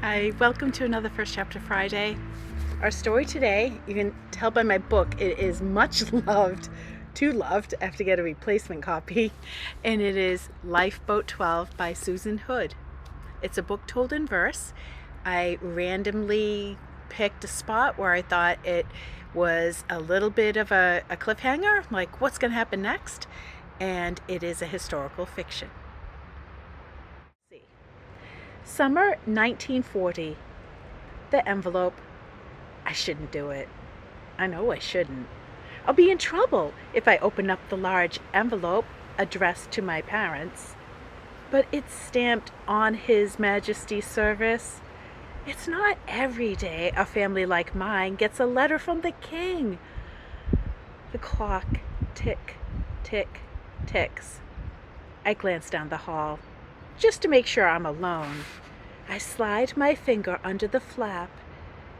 Hi, welcome to another First Chapter Friday. Our story today, you can tell by my book, it is much loved, too loved. I have to get a replacement copy, and it is Lifeboat 12 by Susan Hood. It's a book told in verse. I randomly picked a spot where I thought it was a little bit of a cliffhanger, like what's going to happen next, and it is a historical fiction. Summer 1940. The envelope. I shouldn't do it. I know I shouldn't. I'll be in trouble if I open up the large envelope addressed to my parents. But it's stamped on His Majesty's service. It's not every day a family like mine gets a letter from the king. The clock tick, tick, ticks. I glance down the hall, just to make sure I'm alone. I slide my finger under the flap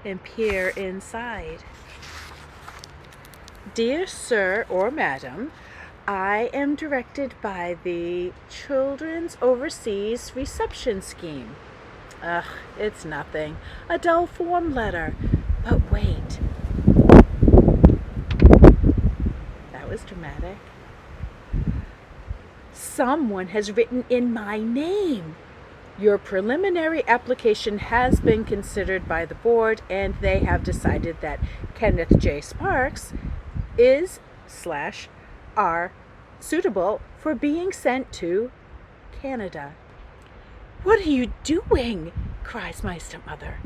and peer inside. Dear Sir or Madam, I am directed by the Children's Overseas Reception Scheme. Ugh, it's nothing. A dull form letter. But wait. That was dramatic. Someone has written in my name. Your preliminary application has been considered by the board, and they have decided that Kenneth J. Sparks is/are suitable for being sent to Canada. What are you doing? Cries my stepmother,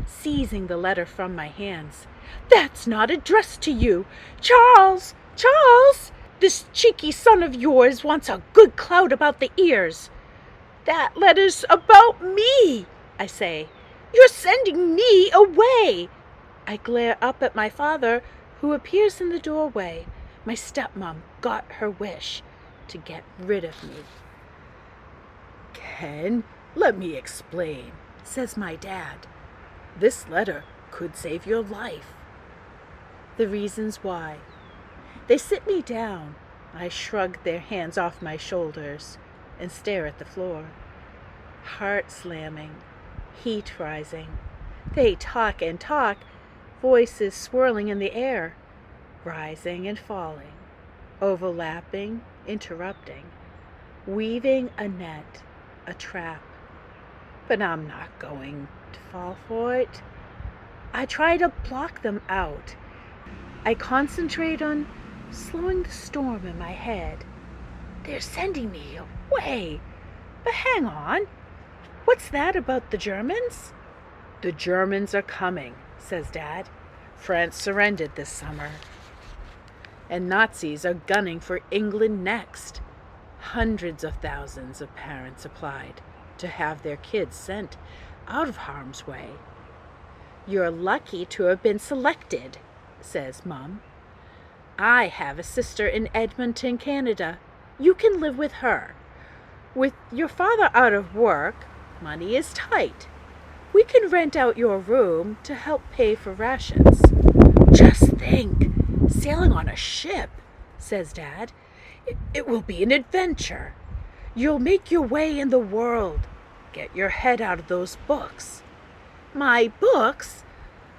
seizing the letter from my hands. That's not addressed to you. Charles! Charles! This cheeky son of yours wants a good clout about the ears. That letter's about me, I say. You're sending me away. I glare up at my father, who appears in the doorway. My stepmom got her wish to get rid of me. Ken, let me explain, says my dad. This letter could save your life. The reasons why. They sit me down. I shrug their hands off my shoulders and stare at the floor. Heart slamming, heat rising. They talk and talk, voices swirling in the air, rising and falling, overlapping, interrupting, weaving a net, a trap. But I'm not going to fall for it. I try to block them out. I concentrate on slowing the storm in my head. They're sending me away. But hang on. What's that about the Germans? The Germans are coming, says Dad. France surrendered this summer. And Nazis are gunning for England next. Hundreds of thousands of parents applied to have their kids sent out of harm's way. You're lucky to have been selected, says Mom. I have a sister in Edmonton, Canada. You can live with her. With your father out of work, money is tight. We can rent out your room to help pay for rations. Just think, sailing on a ship, says Dad. It will be an adventure. You'll make your way in the world. Get your head out of those books. My books?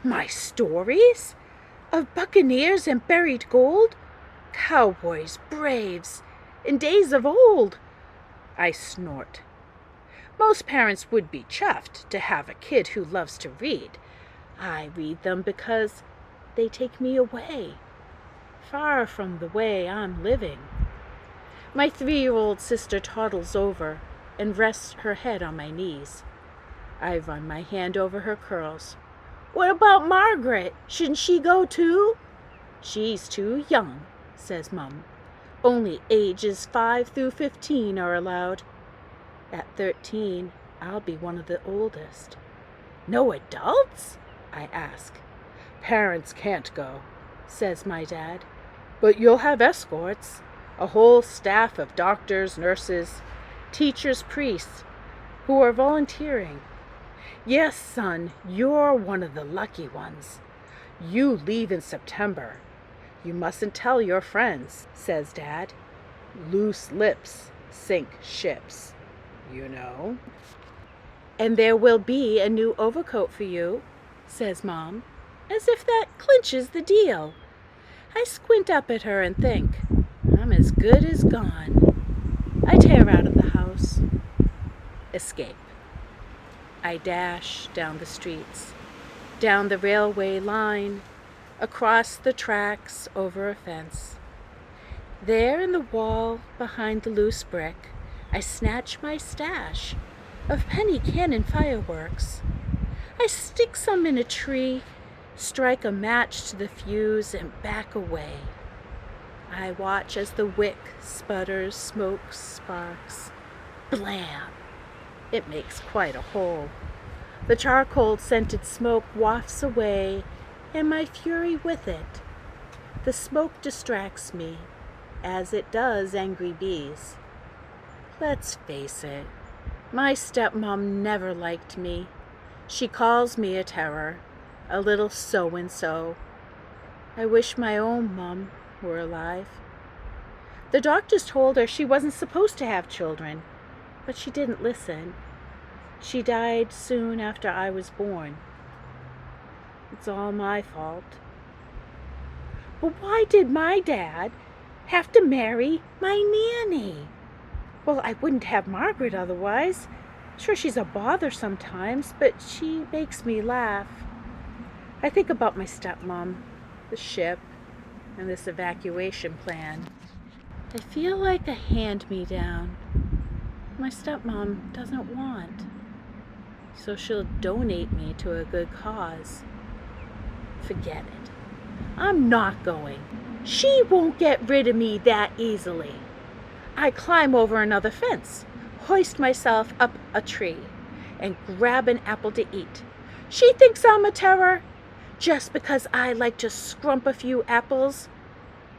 My stories? Of buccaneers and buried gold? Cowboys, braves, in days of old? I snort. Most parents would be chuffed to have a kid who loves to read. I read them because they take me away, far from the way I'm living. My 3-year-old sister toddles over and rests her head on my knees. I run my hand over her curls. What about Margaret? Shouldn't she go too? She's too young, says Mum. Only ages 5 through 15 are allowed. At 13, I'll be one of the oldest. No adults? I ask. Parents can't go, says my dad. But you'll have escorts. A whole staff of doctors, nurses, teachers, priests, who are volunteering. Yes, son, you're one of the lucky ones. You leave in September. You mustn't tell your friends, says Dad. Loose lips sink ships, you know. "And there will be a new overcoat for you," says Mom, as if that clinches the deal. I squint up at her and think, I'm as good as gone. I tear out of the house. Escape. I dash down the streets, down the railway line, across the tracks, over a fence. There in the wall, behind the loose brick, I snatch my stash of penny cannon fireworks. I stick some in a tree, strike a match to the fuse, and back away. I watch as the wick sputters, smoke sparks. Blam! It makes quite a hole. The charcoal-scented smoke wafts away, and my fury with it. The smoke distracts me, as it does angry bees. Let's face it, my stepmom never liked me. She calls me a terror, a little so-and-so. I wish my own mum were alive. The doctors told her she wasn't supposed to have children, but she didn't listen. She died soon after I was born. It's all my fault. But why did my dad have to marry my nanny? Well, I wouldn't have Margaret otherwise. Sure, she's a bother sometimes, but she makes me laugh. I think about my stepmom, the ship, and this evacuation plan. I feel like a hand-me-down. My stepmom doesn't want, so she'll donate me to a good cause. Forget it. I'm not going. She won't get rid of me that easily. I climb over another fence, hoist myself up a tree, and grab an apple to eat. She thinks I'm a terror just because I like to scrump a few apples.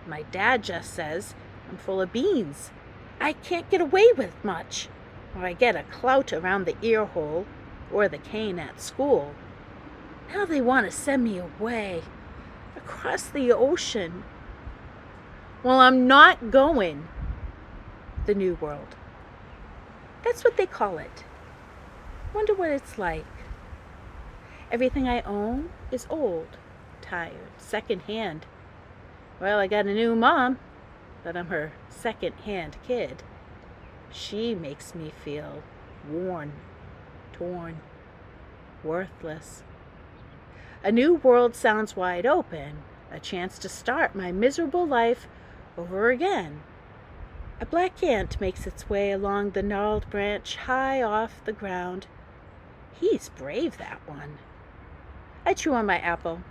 My dad just says I'm full of beans. I can't get away with much, or I get a clout around the ear hole or the cane at school. Now they want to send me away, across the ocean. Well, I'm not going. The New World. That's what they call it. Wonder what it's like. Everything I own is old, tired, second-hand. Well, I got a new mom, but I'm her second-hand kid. She makes me feel worn, torn, worthless. A new world sounds wide open, a chance to start my miserable life over again. A black ant makes its way along the gnarled branch high off the ground. He's brave, that one. I chew on my apple.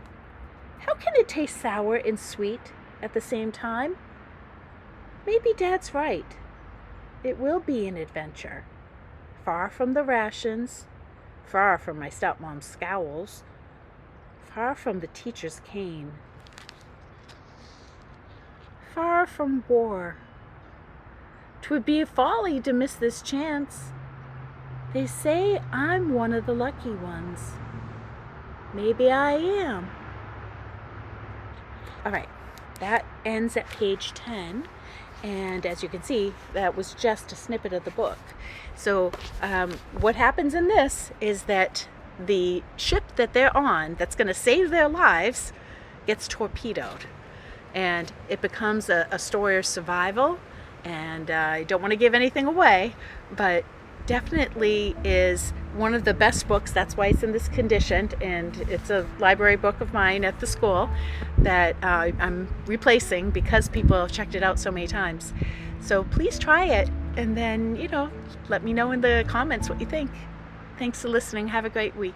How can it taste sour and sweet at the same time? Maybe Dad's right. It will be an adventure. Far from the rations, far from my stepmom's scowls, far from the teacher's cane, far from war. 'Twould be a folly to miss this chance. They say I'm one of the lucky ones. Maybe I am. All right, that ends at page 10. And as you can see, that was just a snippet of the book. So what happens in this is that the ship that they're on, that's going to save their lives, gets torpedoed. And it becomes a story of survival. And I don't want to give anything away, but definitely is one of the best books. That's why it's in this condition, and it's a library book of mine at the school that I'm replacing because people have checked it out so many times. So please try it, and then, let me know in the comments what you think. Thanks for listening. Have a great week.